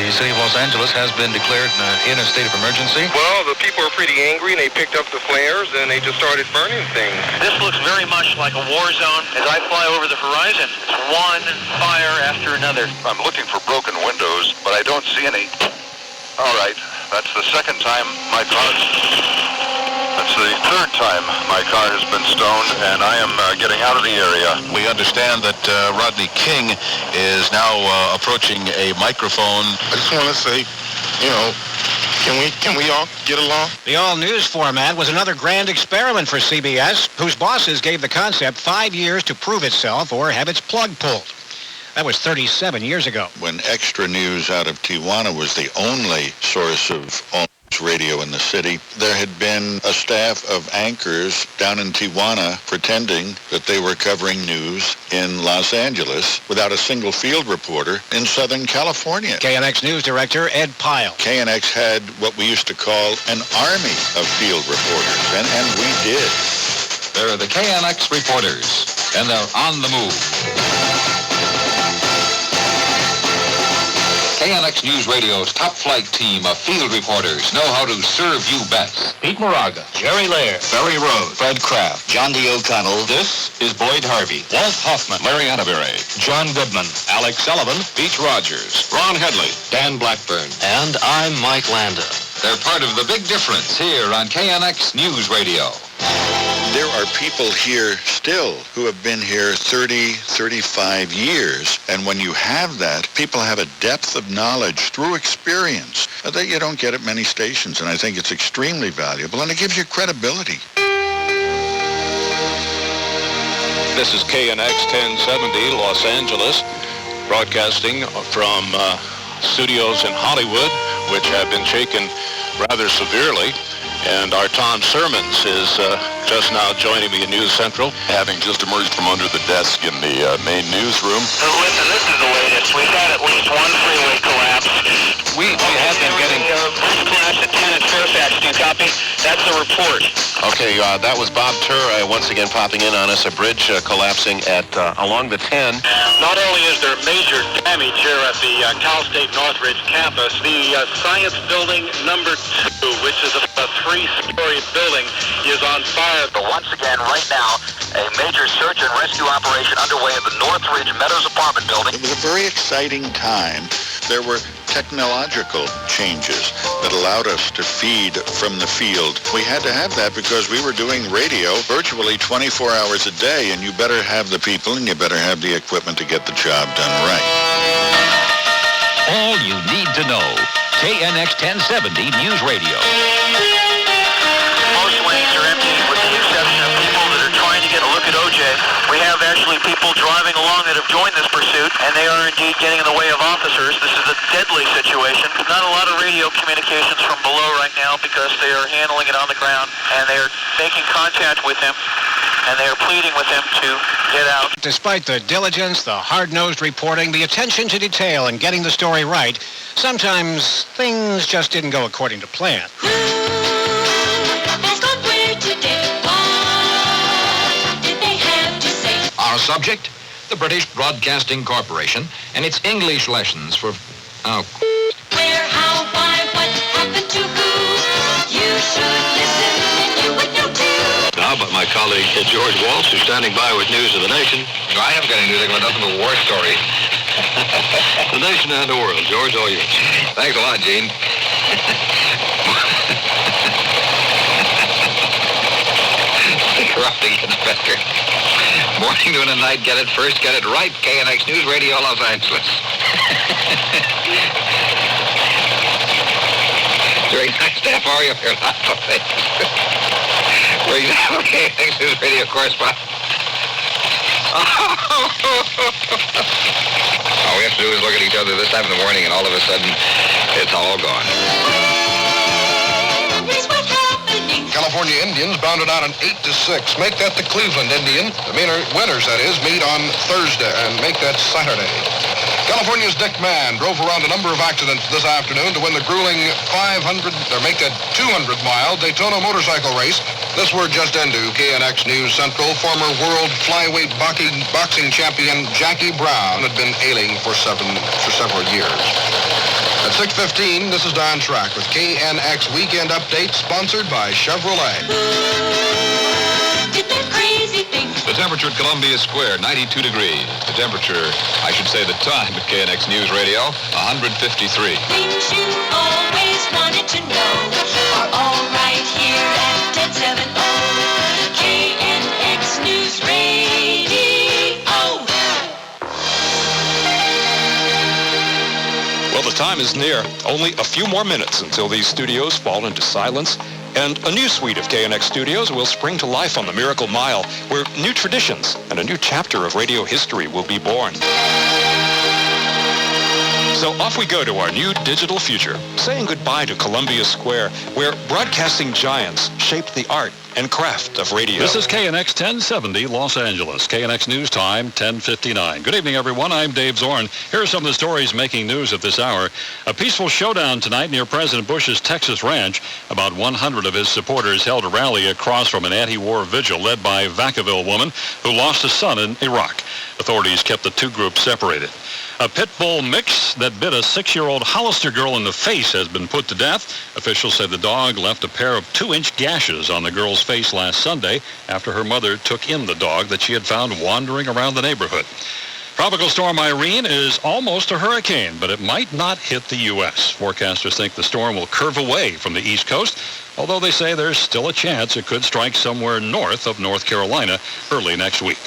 the city of Los Angeles has been declared in a state of emergency. Well, the people are pretty angry, and they picked up the flares, and they just started burning things. This looks very much like a war zone. As I fly over the horizon, it's one fire after another. I'm looking for broken windows, but I don't see any. All right, that's the second time my car... That's the third time my car has been stoned, and I am getting out of the area. We understand that Rodney King is now approaching a microphone. I just want to say, can we all get along? The all-news format was another grand experiment for CBS, whose bosses gave the concept 5 years to prove itself or have its plug pulled. That was 37 years ago. When Extra News out of Tijuana was the only source of radio in the city, there had been a staff of anchors down in Tijuana pretending that they were covering news in Los Angeles without a single field reporter in Southern California. KNX News Director Ed Pyle. KNX had what we used to call an army of field reporters, and we did. They're the KNX reporters, and they're on the move. KNX News Radio's top flight team of field reporters know how to serve you best. Pete Moraga, Jerry Lair, Barry Rose, Fred Kraft, John D. O'Connell. This is Boyd Harvey, Walt Hoffman, Larry Atterbury, John Goodman, Alex Sullivan, Beach Rogers, Ron Headley, Dan Blackburn. and I'm Mike Landa. They're part of the big difference here on KNX News Radio. There are people here still who have been here 30, 35 years. And when you have that, people have a depth of knowledge through experience that you don't get at many stations. And I think it's extremely valuable, and it gives you credibility. This is KNX 1070, Los Angeles, broadcasting from studios in Hollywood, which have been shaken rather severely. And our Tom Sermons is just now joining me in News Central. Having just emerged from under the desk in the main newsroom. So listen, this is the latest. We've had at least one freeway collapse. We have been getting... Bridge collapse at 10 at Fairfax. Do you copy? That's the report. Okay, that was Bob Turr once again popping in on us. A bridge collapsing at along the 10. Not only is there major damage here at the Cal State Northridge campus, the Science Building number 2, which is a 3-story building, is on fire. But once again, right now, a major search and rescue operation underway at the Northridge Meadows apartment building. It was a very exciting time. There were technological changes that allowed us to feed from the field. We had to have that because we were doing radio virtually 24 hours a day, and you better have the people and you better have the equipment to get the job done right. All you need to know. KNX 1070 News Radio. Most lanes are empty with the exception of people that are trying to get a look at OJ. We have actually people driving along that have joined this pursuit, and they are indeed getting in the way of officers. This is a deadly situation. Not a lot of radio communications from below right now because they are handling it on the ground, and they are making contact with him, and they are pleading with him to get out. Despite the diligence, the hard-nosed reporting, the attention to detail, and getting the story right, sometimes things just didn't go according to plan. Our subject, the British Broadcasting Corporation, and its English lessons for... Where, how, why, what happened to who? You should listen and you would know too. Now, but my colleague George Walsh is standing by with news of the nation. I haven't got anything about nothing but war stories. The nation and the world. George, all yours. Thanks a lot, Gene. Corrupting inspector. Morning, noon, and night, get it first, get it right. KNX News Radio, Los Angeles. Very nice staff, are you? You're not funny. For example, KNX News Radio correspondent. All we have to do is look at each other this time in the morning, and all of a sudden, it's all gone. California Indians bounded out an 8-6. Make that the Cleveland Indian. The winners, that is, meet on Thursday and make that Saturday. California's Dick Mann drove around a number of accidents this afternoon to win the grueling 200-mile Daytona motorcycle race. This word just into KNX News Central. Former world flyweight boxing champion Jackie Brown had been ailing for several years. At 6:15, this is Don Track with KNX Weekend Update, sponsored by Chevrolet. Did that crazy thing. The temperature at Columbia Square, 92 degrees. The temperature, I should say the time at KNX News Radio, 153. Things you always wanted to know are all right here at 1070 KNX News Radio. Well, the time is near. Only a few more minutes until these studios fall into silence, and a new suite of KNX studios will spring to life on the Miracle Mile, where new traditions and a new chapter of radio history will be born. So off we go to our new digital future, saying goodbye to Columbia Square, where broadcasting giants shaped the art and craft of radio. This is KNX 1070 Los Angeles. KNX News Time 10:59. Good evening, everyone. I'm Dave Zorn. Here are some of the stories making news at this hour. A peaceful showdown tonight near President Bush's Texas ranch. About 100 of his supporters held a rally across from an anti-war vigil led by a Vacaville woman who lost a son in Iraq. Authorities kept the two groups separated. A pit bull mix that bit a 6-year-old Hollister girl in the face has been put to death. Officials say the dog left a pair of 2-inch gashes on the girl's face last Sunday after her mother took in the dog that she had found wandering around the neighborhood. Tropical storm Irene is almost a hurricane, but it might not hit the U.S. Forecasters think the storm will curve away from the East Coast, although they say there's still a chance it could strike somewhere north of North Carolina early next week.